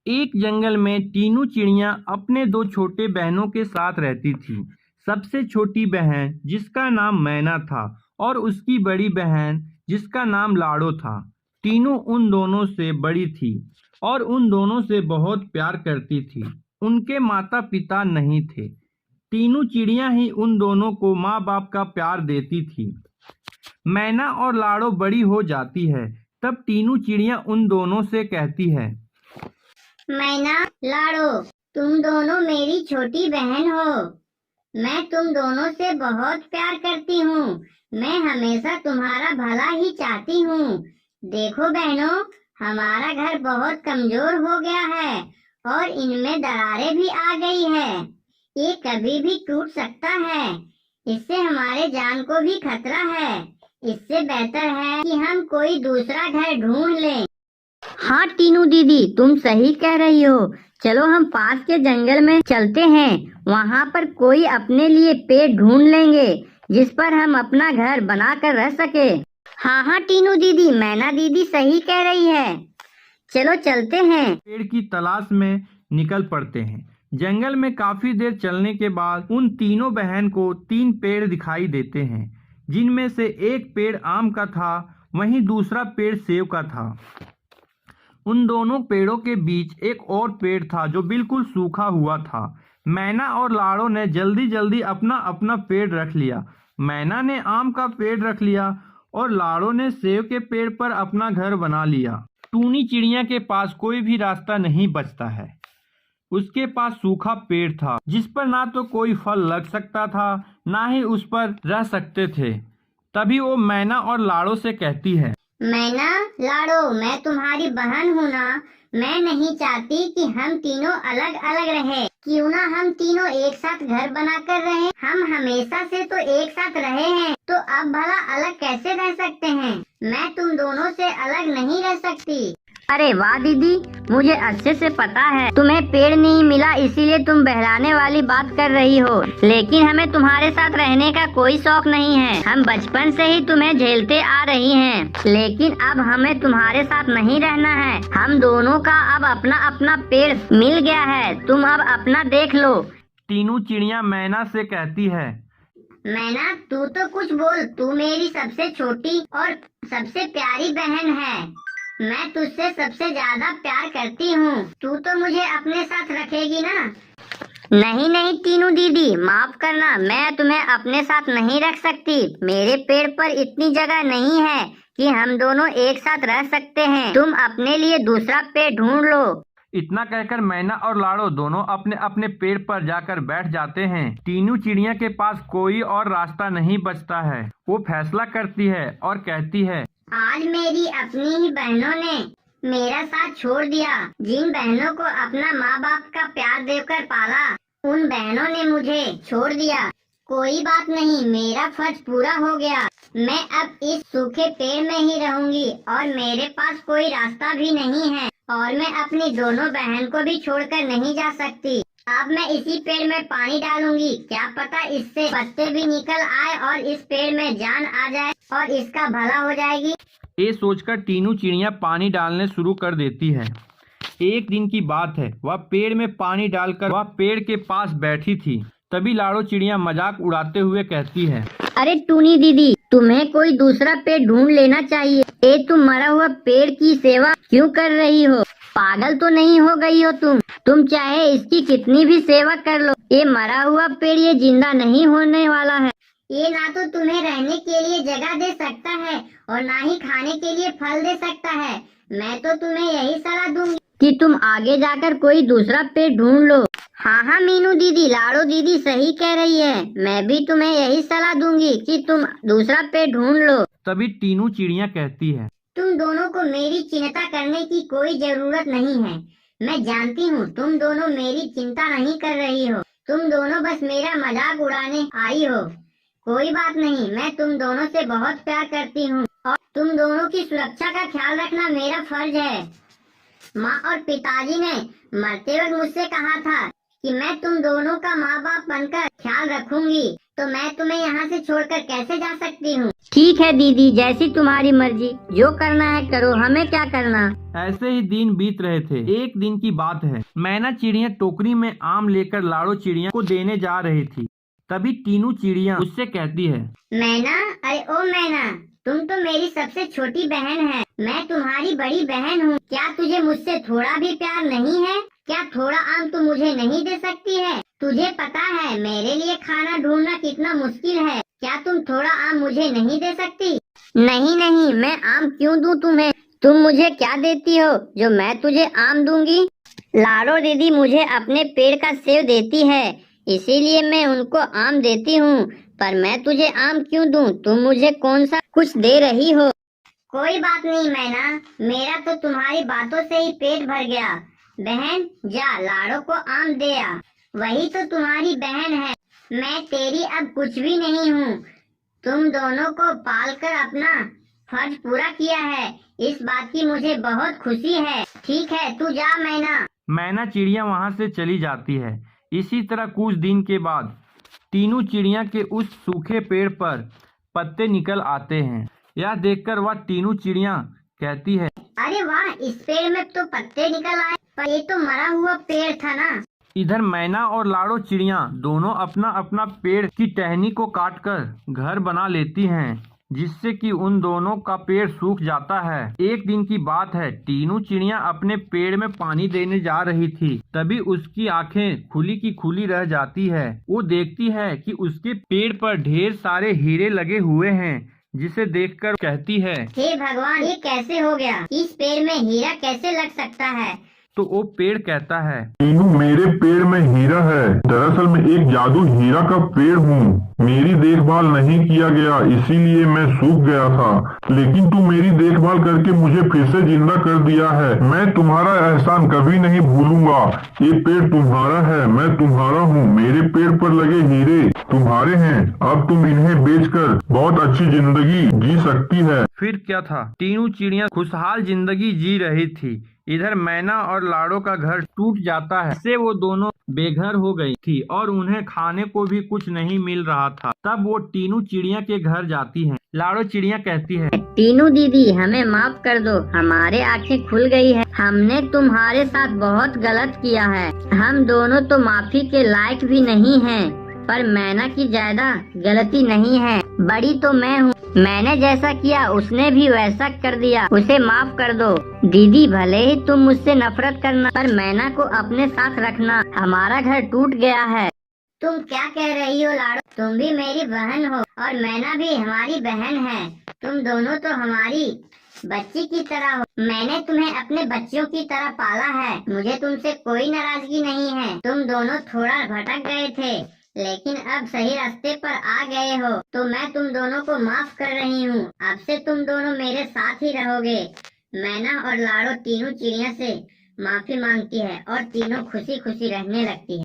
एक जंगल में तीनों चिड़िया अपने दो छोटे बहनों के साथ रहती थी। सबसे छोटी बहन जिसका नाम मैना था और उसकी बड़ी बहन जिसका नाम लाड़ो था। तीनों उन दोनों से बड़ी थी और उन दोनों से बहुत प्यार करती थी। उनके माता पिता नहीं थे। तीनों चिड़िया ही उन दोनों को माँ बाप का प्यार देती थी। मैना और लाड़ो बड़ी हो जाती है तब तीनों चिड़िया उन दोनों से कहती है, मैना, लाड़ो, तुम दोनों मेरी छोटी बहन हो। मैं तुम दोनों से बहुत प्यार करती हूँ। मैं हमेशा तुम्हारा भला ही चाहती हूँ। देखो बहनों, हमारा घर बहुत कमजोर हो गया है और इनमें दरारें भी आ गई है। ये कभी भी टूट सकता है। इससे हमारे जान को भी खतरा है। इससे बेहतर है कि हम कोई दूसरा घर ढूंढ लें। हाँ टीनू दीदी, तुम सही कह रही हो। चलो हम पास के जंगल में चलते हैं। वहाँ पर कोई अपने लिए पेड़ ढूंढ लेंगे जिस पर हम अपना घर बनाकर रह सके। हाँ टीनू दीदी, मैना दीदी सही कह रही है। चलो चलते हैं। पेड़ की तलाश में निकल पड़ते हैं। जंगल में काफी देर चलने के बाद उन तीनों बहन को 3 पेड़ दिखाई देते हैं, जिनमें से एक पेड़ आम का था, वहीं दूसरा पेड़ सेब का था। उन दोनों पेड़ों के बीच एक और पेड़ था जो बिल्कुल सूखा हुआ था। मैना और लाड़ो ने जल्दी जल्दी अपना अपना पेड़ रख लिया। मैना ने आम का पेड़ रख लिया और लाड़ो ने सेब के पेड़ पर अपना घर बना लिया। टूनी चिड़िया के पास कोई भी रास्ता नहीं बचता है। उसके पास सूखा पेड़ था जिस पर ना तो कोई फल लग सकता था, ना ही उस पर रह सकते थे। तभी वो मैना और लाड़ो से कहती है, मैना, लाड़ो, मैं तुम्हारी बहन हूँ ना। मैं नहीं चाहती कि हम तीनों अलग अलग रहे। क्यों ना हम तीनों एक साथ घर बनाकर रहें। हम हमेशा से तो एक साथ रहे हैं, तो अब भला अलग कैसे रह सकते हैं। मैं तुम दोनों से अलग नहीं रह सकती। अरे वाह दीदी, मुझे अच्छे से पता है तुम्हें पेड़ नहीं मिला इसीलिए तुम बहलाने वाली बात कर रही हो, लेकिन हमें तुम्हारे साथ रहने का कोई शौक नहीं है। हम बचपन से ही तुम्हें झेलते आ रही हैं, लेकिन अब हमें तुम्हारे साथ नहीं रहना है। हम दोनों का अब अपना अपना पेड़ मिल गया है, तुम अब अपना देख लो। तीनों चिड़िया मैना से कहती है, मैना, तू तो कुछ बोल। तू मेरी सबसे छोटी और सबसे प्यारी बहन है। मैं तुझसे सबसे ज्यादा प्यार करती हूँ। तू तो मुझे अपने साथ रखेगी ना। नहीं तीनू दीदी, माफ करना, मैं तुम्हें अपने साथ नहीं रख सकती। मेरे पेड़ पर इतनी जगह नहीं है कि हम दोनों एक साथ रह सकते हैं। तुम अपने लिए दूसरा पेड़ ढूंढ लो। इतना कहकर मैना और लाड़ो दोनों अपने अपने पेड़ पर जाकर बैठ जाते हैं। तीनों चिड़िया के पास कोई और रास्ता नहीं बचता है। वो फैसला करती है और कहती है, आज मेरी अपनी ही बहनों ने मेरा साथ छोड़ दिया। जिन बहनों को अपना माँ बाप का प्यार देकर पाला, उन बहनों ने मुझे छोड़ दिया। कोई बात नहीं, मेरा फर्ज पूरा हो गया। मैं अब इस सूखे पेड़ में ही रहूंगी और मेरे पास कोई रास्ता भी नहीं है और मैं अपनी दोनों बहन को भी छोड़कर नहीं जा सकती। अब मैं इसी पेड़ में पानी डालूंगी। क्या पता इससे पत्ते भी निकल आए और इस पेड़ में जान आ जाए और इसका भला हो जाएगी। ये सोचकर तीनों चिड़िया पानी डालने शुरू कर देती है। एक दिन की बात है, वह पेड़ में पानी डालकर वह पेड़ के पास बैठी थी। तभी लाड़ो चिड़िया मजाक उड़ाते हुए कहती है, अरे टूनी दीदी, तुम्हें कोई दूसरा पेड़ ढूंढ लेना चाहिए। ये तुम मरा हुआ पेड़ की सेवा क्यों कर रही हो? पागल तो नहीं हो गई हो तुम चाहे इसकी कितनी भी सेवा कर लो, ये मरा हुआ पेड़ ये जिंदा नहीं होने वाला है। ये ना तो तुम्हें रहने के लिए जगह दे सकता है और ना ही खाने के लिए फल दे सकता है। मैं तो तुम्हें यही सलाह दूंगी कि तुम आगे जाकर कोई दूसरा पेड़ ढूंढ लो। हाँ मीनू दीदी, लाड़ो दीदी सही कह रही है। मैं भी तुम्हें यही सलाह दूंगी कि तुम दूसरा पेड़ ढूंढ लो। तभी तीनों चिड़िया कहती है, तुम दोनों को मेरी चिंता करने की कोई जरूरत नहीं है। मैं जानती हूँ तुम दोनों मेरी चिंता नहीं कर रही हो। तुम दोनों बस मेरा मजाक उड़ाने आई हो। कोई बात नहीं, मैं तुम दोनों से बहुत प्यार करती हूँ और तुम दोनों की सुरक्षा का ख्याल रखना मेरा फर्ज है। माँ और पिताजी ने मरते वक्त मुझसे कहा था कि मैं तुम दोनों का माँ बाप बनकर ख्याल रखूंगी। तो मैं तुम्हें यहाँ से छोड़कर कैसे जा सकती हूँ। ठीक है दीदी, जैसी तुम्हारी मर्जी, जो करना है करो, हमें क्या करना। ऐसे ही दिन बीत रहे थे। एक दिन की बात है, मैना चिड़िया टोकरी में आम लेकर लाड़ो चिड़िया को देने जा रही थी। तभी टीनू चिड़िया उससे कहती है, मैना, अरे ओ मैना, तुम तो मेरी सबसे छोटी बहन है, मैं तुम्हारी बड़ी बहन हूँ। क्या तुझे मुझसे थोड़ा भी प्यार नहीं है? क्या थोड़ा आम तू मुझे नहीं दे सकती है? तुझे पता है मेरे लिए खाना ढूंढना कितना मुश्किल है। क्या तुम थोड़ा आम मुझे नहीं दे सकती? नहीं नहीं, मैं आम क्यों दूं तुम्हें? तुम मुझे क्या देती हो जो मैं तुझे आम दूंगी? लाडो दीदी मुझे अपने पेड़ का सेव देती है, इसीलिए मैं उनको आम देती हूँ। पर मैं तुझे आम क्यों दूं? तुम मुझे कौन सा कुछ दे रही हो? कोई बात नहीं मैना, मेरा तो तुम्हारी बातों से ही पेट भर गया। बहन जा लाडो को आम दे आ, वही तो तुम्हारी बहन है। मैं तेरी अब कुछ भी नहीं हूँ। तुम दोनों को पालकर अपना फर्ज पूरा किया है, इस बात की मुझे बहुत खुशी है। ठीक है, तू जा मैना। मैना चिड़िया वहाँ से चली जाती है। इसी तरह कुछ दिन के बाद तीनों चिड़िया के उस सूखे पेड़ पर पत्ते निकल आते हैं। यह देखकर वह तीनों चिड़िया कहती है, अरे वाह, इस पेड़ में तो पत्ते निकल आए, पर ये तो मरा हुआ पेड़ था ना। इधर मैना और लाडो चिड़िया दोनों अपना अपना पेड़ की टहनी को काटकर घर बना लेती हैं, जिससे कि उन दोनों का पेड़ सूख जाता है। एक दिन की बात है, तीनों चिड़िया अपने पेड़ में पानी देने जा रही थी। तभी उसकी आंखें खुली की खुली रह जाती है। वो देखती है कि उसके पेड़ पर ढेर सारे हीरे लगे हुए हैं, जिसे देखकर कहती है, हे भगवान, ये कैसे हो गया? इस पेड़ में हीरा कैसे लग सकता है? तो वो पेड़ कहता है, टीनू, मेरे पेड़ में हीरा है। दरअसल मैं एक जादू हीरा का पेड़ हूँ। मेरी देखभाल नहीं किया गया, इसीलिए मैं सूख गया था। लेकिन तू मेरी देखभाल करके मुझे फिर से जिंदा कर दिया है। मैं तुम्हारा एहसान कभी नहीं भूलूंगा। ये पेड़ तुम्हारा है, मैं तुम्हारा हूँ। मेरे पेड़ पर लगे हीरे तुम्हारे हैं। अब तुम इन्हें बेचकर बहुत अच्छी जिंदगी जी सकती है। फिर क्या था, तीनों चिड़िया खुशहाल जिंदगी जी रही थी। इधर मैना और लाडो का घर टूट जाता है, इससे वो दोनों बेघर हो गई थी और उन्हें खाने को भी कुछ नहीं मिल रहा था। तब वो तीनों चिड़िया के घर जाती हैं। लाडो चिड़िया कहती है, तीनू दीदी, हमें माफ कर दो, हमारे आंखें खुल गई है। हमने तुम्हारे साथ बहुत गलत किया है। हम दोनों तो माफी के लायक भी नहीं हैं, पर मैना की ज्यादा गलती नहीं है। बड़ी तो मैं हूँ, मैंने जैसा किया उसने भी वैसा कर दिया, उसे माफ कर दो। दीदी, भले ही तुम मुझसे नफरत करना, पर मैना को अपने साथ रखना। हमारा घर टूट गया है। तुम क्या कह रही हो लाडो? तुम भी मेरी बहन हो और मैना भी हमारी बहन है। तुम दोनों तो हमारी बच्ची की तरह हो। मैंने तुम्हें अपने बच्चों की तरह पाला है। मुझे तुमसे कोई नाराजगी नहीं है। तुम दोनों थोड़ा भटक गए थे, लेकिन अब सही रास्ते पर आ गए हो, तो मैं तुम दोनों को माफ कर रही हूँ। अब से तुम दोनों मेरे साथ ही रहोगे। मैना और लाडो तीनों चिड़िया से माफी मांगती है और तीनों खुशी खुशी रहने लगती है।